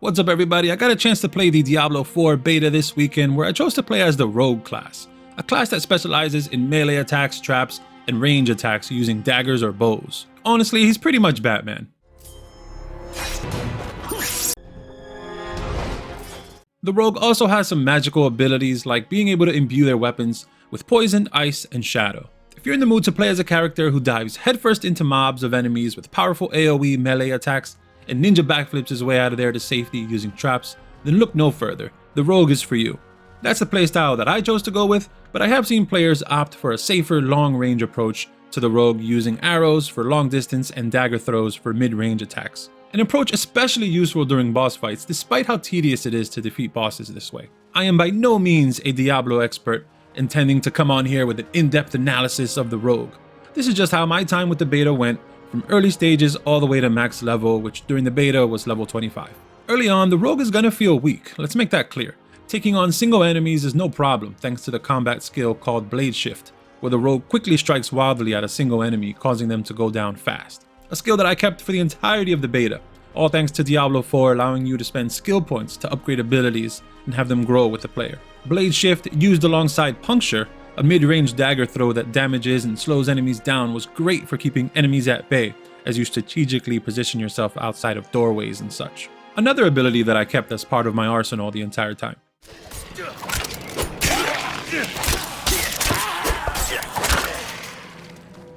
What's up everybody, I got a chance to play the Diablo 4 beta this weekend where I chose to play as the Rogue class, a class that specializes in melee attacks, traps, and range attacks using daggers or bows. Honestly, he's pretty much Batman. The Rogue also has some magical abilities like being able to imbue their weapons with poison, ice, and shadow. If you're in the mood to play as a character who dives headfirst into mobs of enemies with powerful AoE melee attacks and ninja backflips his way out of there to safety using traps, then look no further. The Rogue is for you. That's the playstyle that I chose to go with, but I have seen players opt for a safer long-range approach to the Rogue using arrows for long distance and dagger throws for mid-range attacks. An approach especially useful during boss fights despite how tedious it is to defeat bosses this way. I am by no means a Diablo expert, intending to come on here with an in-depth analysis of the Rogue. This is just how my time with the beta went, from early stages all the way to max level, which during the beta was level 25. Early on, the Rogue is gonna feel weak, let's make that clear. Taking on single enemies is no problem thanks to the combat skill called Blade Shift, where the Rogue quickly strikes wildly at a single enemy, causing them to go down fast. A skill that I kept for the entirety of the beta, all thanks to Diablo 4 allowing you to spend skill points to upgrade abilities and have them grow with the player. Blade Shift, used alongside Puncture, a mid-range dagger throw that damages and slows enemies down, was great for keeping enemies at bay as you strategically position yourself outside of doorways and such. Another ability that I kept as part of my arsenal the entire time.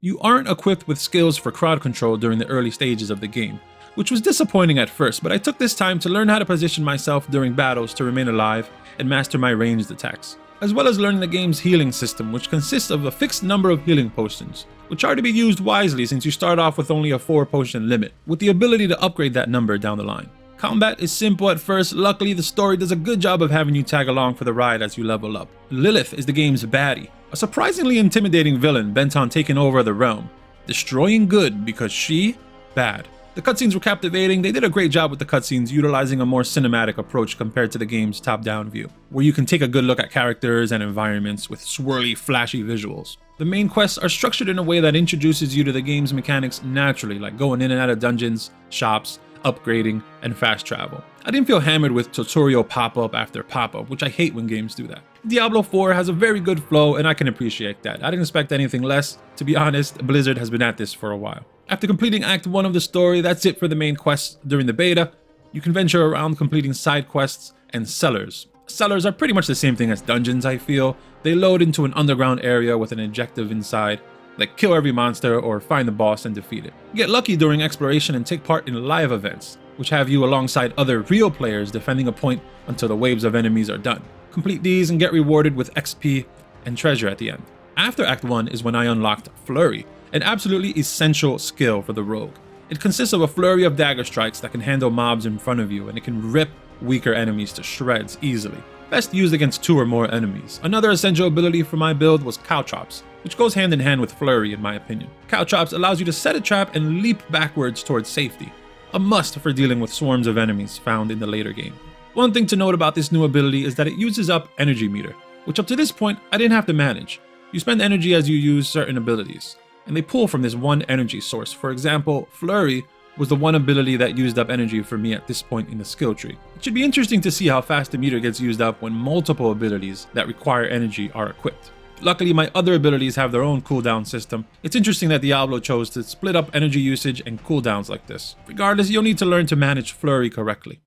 You aren't equipped with skills for crowd control during the early stages of the game, which was disappointing at first, but I took this time to learn how to position myself during battles to remain alive and master my ranged attacks, as well as learning the game's healing system, which consists of a fixed number of healing potions, which are to be used wisely since you start off with only a 4 potion limit, with the ability to upgrade that number down the line. Combat is simple at first, luckily the story does a good job of having you tag along for the ride as you level up. Lilith is the game's baddie, a surprisingly intimidating villain bent on taking over the realm, destroying good because she bad. The cutscenes were captivating. They did a great job with the cutscenes, utilizing a more cinematic approach compared to the game's top-down view, where you can take a good look at characters and environments with swirly, flashy visuals. The main quests are structured in a way that introduces you to the game's mechanics naturally, like going in and out of dungeons, shops, upgrading, and fast travel. I didn't feel hammered with tutorial pop-up after pop-up, which I hate when games do that. Diablo 4 has a very good flow, and I can appreciate that. I didn't expect anything less. To be honest, Blizzard has been at this for a while. After completing Act 1 of the story, that's it for the main quests during the beta. You can venture around completing side quests and cellars. Cellars are pretty much the same thing as dungeons, I feel. They load into an underground area with an objective inside, like kill every monster or find the boss and defeat it. Get lucky during exploration and take part in live events, which have you alongside other real players defending a point until the waves of enemies are done. Complete these and get rewarded with XP and treasure at the end. After Act 1 is when I unlocked Flurry, an absolutely essential skill for the Rogue. It consists of a flurry of dagger strikes that can handle mobs in front of you, and it can rip weaker enemies to shreds easily. Best used against 2 or more enemies. Another essential ability for my build was Caltrops, which goes hand in hand with Flurry in my opinion. Caltrops allows you to set a trap and leap backwards towards safety, a must for dealing with swarms of enemies found in the later game. One thing to note about this new ability is that it uses up energy meter, which up to this point I didn't have to manage. You spend energy as you use certain abilities, and they pull from this one energy source. For example, Flurry was the one ability that used up energy for me at this point in the skill tree. It should be interesting to see how fast the meter gets used up when multiple abilities that require energy are equipped. Luckily, my other abilities have their own cooldown system. It's interesting that Diablo chose to split up energy usage and cooldowns like this. Regardless, you'll need to learn to manage Flurry correctly.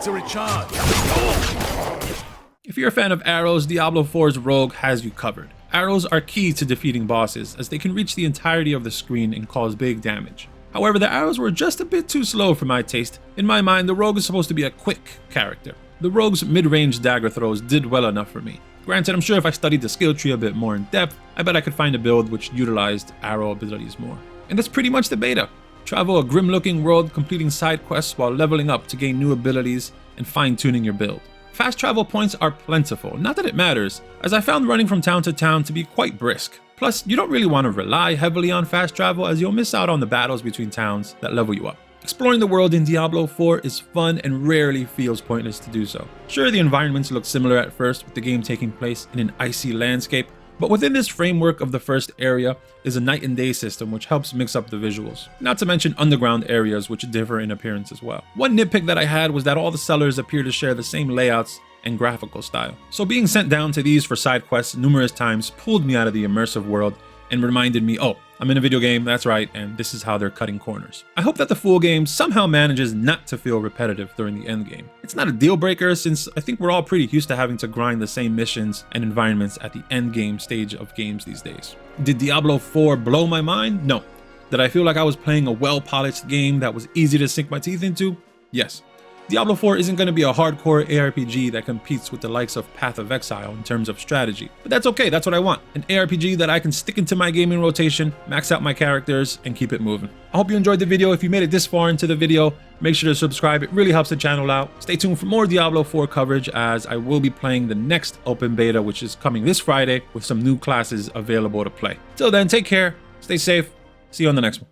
To recharge. If you're a fan of arrows, Diablo 4's Rogue has you covered. Arrows are key to defeating bosses as they can reach the entirety of the screen and cause big damage. However, the arrows were just a bit too slow for my taste. In my mind, the Rogue is supposed to be a quick character. The Rogue's mid-range dagger throws did well enough for me. Granted, I'm sure if I studied the skill tree a bit more in depth, I bet I could find a build which utilized arrow abilities more. And that's pretty much the beta. Travel a grim-looking world, completing side quests while leveling up to gain new abilities and fine-tuning your build. Fast travel points are plentiful, not that it matters, as I found running from town to town to be quite brisk. Plus, you don't really want to rely heavily on fast travel as you'll miss out on the battles between towns that level you up. Exploring the world in Diablo 4 is fun and rarely feels pointless to do so. Sure, the environments look similar at first, with the game taking place in an icy landscape, but within this framework of the first area is a night and day system which helps mix up the visuals, not to mention underground areas which differ in appearance as well. One nitpick that I had was that all the cellars appear to share the same layouts and graphical style, so being sent down to these for side quests numerous times pulled me out of the immersive world and reminded me, oh, I'm in a video game, that's right, and this is how they're cutting corners. I hope that the full game somehow manages not to feel repetitive during the end game. It's not a deal breaker, since I think we're all pretty used to having to grind the same missions and environments at the end game stage of games these days. Did Diablo 4 blow my mind? No. Did I feel like I was playing a well-polished game that was easy to sink my teeth into? Yes. Diablo 4 isn't going to be a hardcore ARPG that competes with the likes of Path of Exile in terms of strategy, but that's okay, that's what I want. An ARPG that I can stick into my gaming rotation, max out my characters, and keep it moving. I hope you enjoyed the video. If you made it this far into the video, make sure to subscribe, it really helps the channel out. Stay tuned for more Diablo 4 coverage, as I will be playing the next open beta, which is coming this Friday, with some new classes available to play. Till then, take care, stay safe, see you on the next one.